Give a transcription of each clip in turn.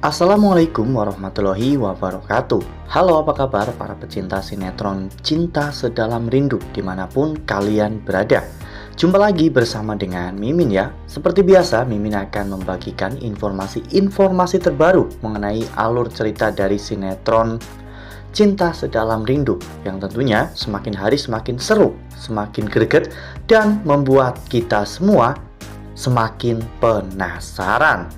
Assalamualaikum warahmatullahi wabarakatuh. Halo, apa kabar para pecinta sinetron Cinta Sedalam Rindu dimanapun kalian berada. Jumpa lagi bersama dengan Mimin ya. Seperti biasa, Mimin akan membagikan informasi terbaru mengenai alur cerita dari sinetron Cinta Sedalam Rindu, yang tentunya semakin hari semakin seru, semakin greget, dan membuat kita semua semakin penasaran.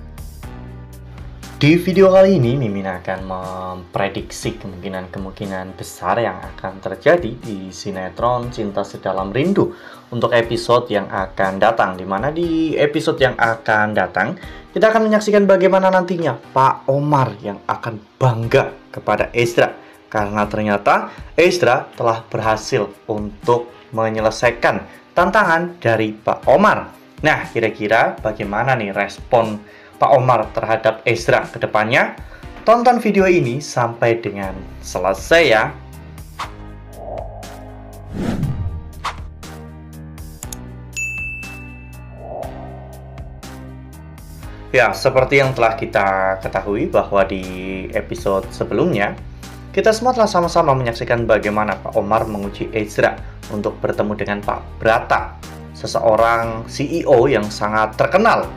Di video kali ini, Mimin akan memprediksi kemungkinan besar yang akan terjadi di sinetron Cinta Sedalam Rindu untuk episode yang akan datang. Dimana di episode yang akan datang, kita akan menyaksikan bagaimana nantinya Pak Omar yang akan bangga kepada Ezra, karena ternyata Ezra telah berhasil untuk menyelesaikan tantangan dari Pak Omar. Nah, kira-kira bagaimana nih respon Pak Omar terhadap Ezra ke depannya? Tonton video ini sampai dengan selesai ya. Ya, seperti yang telah kita ketahui bahwa di episode sebelumnya, kita semua telah sama-sama menyaksikan bagaimana Pak Omar menguji Ezra untuk bertemu dengan Pak Brata, seseorang CEO yang sangat terkenal.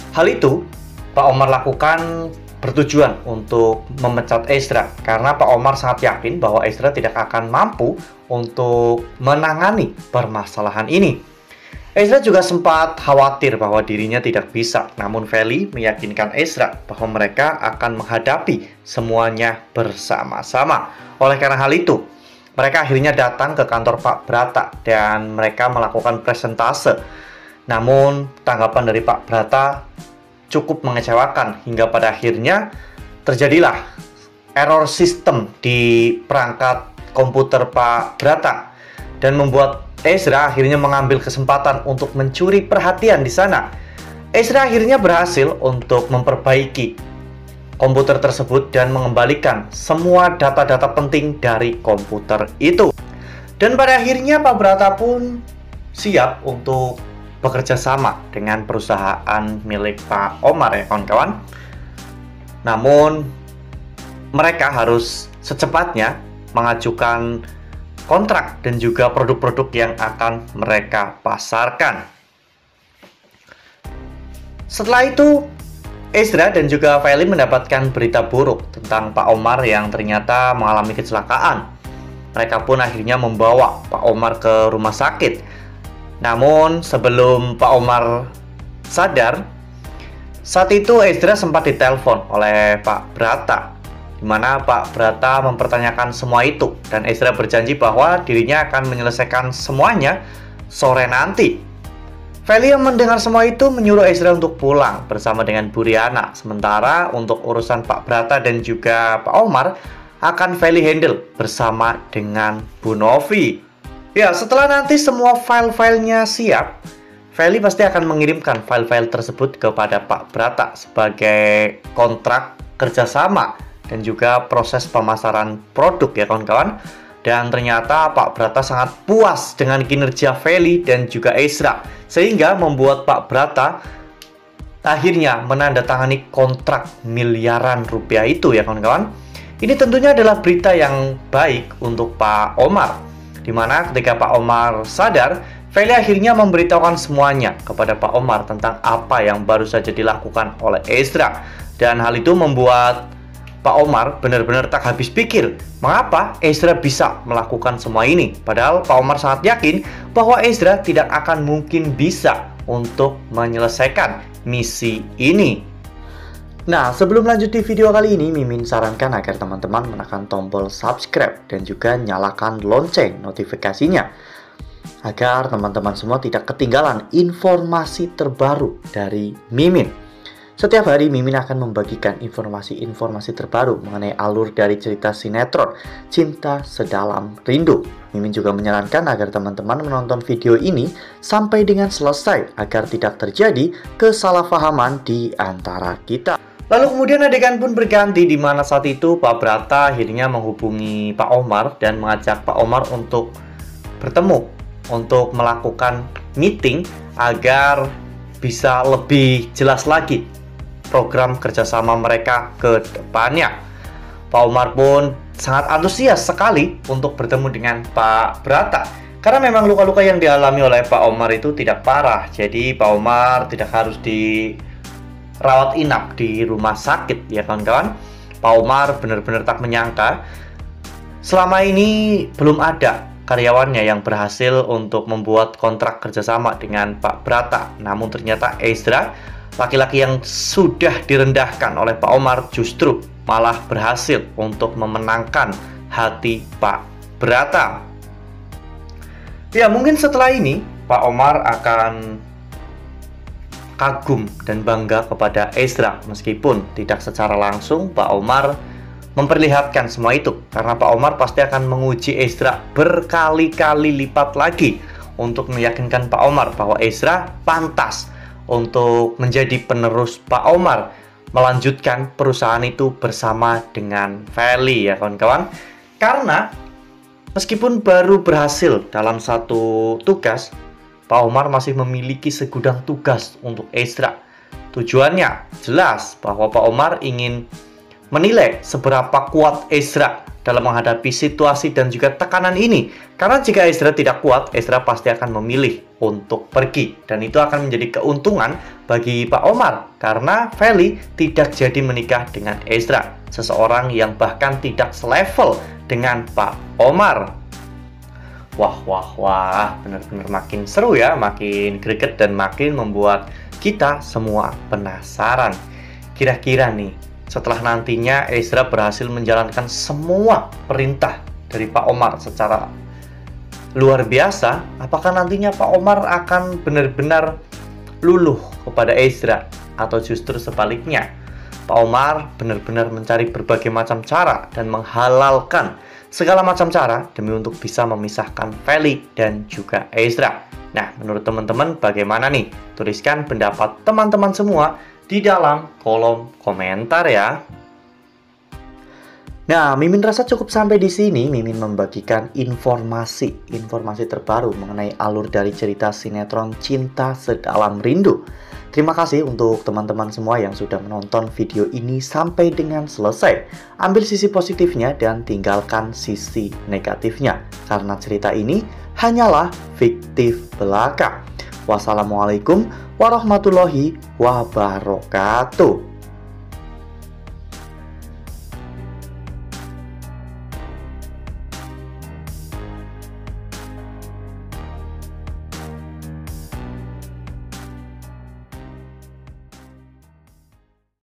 Hal itu Pak Omar lakukan bertujuan untuk memecat Ezra, karena Pak Omar sangat yakin bahwa Ezra tidak akan mampu untuk menangani permasalahan ini. Ezra juga sempat khawatir bahwa dirinya tidak bisa, namun Feli meyakinkan Ezra bahwa mereka akan menghadapi semuanya bersama-sama. Oleh karena hal itu, mereka akhirnya datang ke kantor Pak Brata dan mereka melakukan presentase. Namun tanggapan dari Pak Brata cukup mengecewakan hingga pada akhirnya terjadilah error sistem di perangkat komputer Pak Brata dan membuat Ezra akhirnya mengambil kesempatan untuk mencuri perhatian di sana. Ezra akhirnya berhasil untuk memperbaiki komputer tersebut dan mengembalikan semua data-data penting dari komputer itu. Dan pada akhirnya Pak Brata pun siap untuk bekerja sama dengan perusahaan milik Pak Omar ya kawan-kawan. Namun mereka harus secepatnya mengajukan kontrak dan juga produk-produk yang akan mereka pasarkan. Setelah itu Ezra dan juga Feli mendapatkan berita buruk tentang Pak Omar yang ternyata mengalami kecelakaan. Mereka pun akhirnya membawa Pak Omar ke rumah sakit. Namun sebelum Pak Omar sadar, saat itu Ezra sempat ditelepon oleh Pak Brata, di mana Pak Brata mempertanyakan semua itu dan Ezra berjanji bahwa dirinya akan menyelesaikan semuanya sore nanti. Feli yang mendengar semua itu menyuruh Ezra untuk pulang bersama dengan Bu Riana. Sementara untuk urusan Pak Brata dan juga Pak Omar akan Feli handle bersama dengan Bu Novi. Ya, setelah nanti semua file-filenya siap, Feli pasti akan mengirimkan file-file tersebut kepada Pak Brata sebagai kontrak kerjasama dan juga proses pemasaran produk ya kawan-kawan. Dan ternyata Pak Brata sangat puas dengan kinerja Feli dan juga Ezra, sehingga membuat Pak Brata akhirnya menandatangani kontrak miliaran rupiah itu ya kawan-kawan. Ini tentunya adalah berita yang baik untuk Pak Omar, dimana ketika Pak Omar sadar, Feli akhirnya memberitahukan semuanya kepada Pak Omar tentang apa yang baru saja dilakukan oleh Ezra. Dan hal itu membuat Pak Omar benar-benar tak habis pikir mengapa Ezra bisa melakukan semua ini. Padahal Pak Omar sangat yakin bahwa Ezra tidak akan mungkin bisa untuk menyelesaikan misi ini. Nah, sebelum lanjut di video kali ini, Mimin sarankan agar teman-teman menekan tombol subscribe dan juga nyalakan lonceng notifikasinya, agar teman-teman semua tidak ketinggalan informasi terbaru dari Mimin. Setiap hari Mimin akan membagikan informasi-informasi terbaru mengenai alur dari cerita sinetron Cinta Sedalam Rindu. Mimin juga menyarankan agar teman-teman menonton video ini sampai dengan selesai agar tidak terjadi kesalahpahaman di antara kita. Lalu kemudian adegan pun berganti, di mana saat itu Pak Brata akhirnya menghubungi Pak Omar dan mengajak Pak Omar untuk bertemu, untuk melakukan meeting agar bisa lebih jelas lagi program kerjasama mereka ke depannya. Pak Umar pun sangat antusias sekali untuk bertemu dengan Pak Brata. Karena memang luka-luka yang dialami oleh Pak Umar itu tidak parah. Jadi Pak Umar tidak harus dirawat inap di rumah sakit, ya kawan-kawan. Pak Umar benar-benar tak menyangka selama ini belum ada karyawannya yang berhasil untuk membuat kontrak kerjasama dengan Pak Brata. Namun ternyata Ezra, laki-laki yang sudah direndahkan oleh Pak Umar, justru malah berhasil untuk memenangkan hati Pak Brata. Ya, mungkin setelah ini Pak Umar akan kagum dan bangga kepada Ezra, meskipun tidak secara langsung Pak Umar memperlihatkan semua itu, karena Pak Umar pasti akan menguji Ezra berkali-kali lipat lagi untuk meyakinkan Pak Umar bahwa Ezra pantas untuk menjadi penerus Pak Umar, melanjutkan perusahaan itu bersama dengan Feli, ya kawan-kawan. Karena meskipun baru berhasil dalam satu tugas, Pak Umar masih memiliki segudang tugas untuk Ezra. Tujuannya jelas bahwa Pak Umar ingin menilai seberapa kuat Ezra dalam menghadapi situasi dan juga tekanan ini. Karena jika Ezra tidak kuat, Ezra pasti akan memilih untuk pergi. Dan itu akan menjadi keuntungan bagi Pak Umar, karena Feli tidak jadi menikah dengan Ezra, seseorang yang bahkan tidak selevel dengan Pak Umar. Wah, benar-benar makin seru ya, makin greget dan makin membuat kita semua penasaran. Kira-kira nih, setelah nantinya Ezra berhasil menjalankan semua perintah dari Pak Umar secara luar biasa, apakah nantinya Pak Umar akan benar-benar luluh kepada Ezra, atau justru sebaliknya, Pak Umar benar-benar mencari berbagai macam cara dan menghalalkan segala macam cara demi untuk bisa memisahkan Feli dan juga Ezra. Nah, menurut teman-teman bagaimana nih? Tuliskan pendapat teman-teman semua di dalam kolom komentar ya. Nah, Mimin rasa cukup sampai di sini. Mimin membagikan informasi terbaru mengenai alur dari cerita sinetron Cinta Sedalam Rindu. Terima kasih untuk teman-teman semua yang sudah menonton video ini sampai dengan selesai. Ambil sisi positifnya dan tinggalkan sisi negatifnya, karena cerita ini hanyalah fiktif belaka. Wassalamualaikum warahmatullahi wabarakatuh.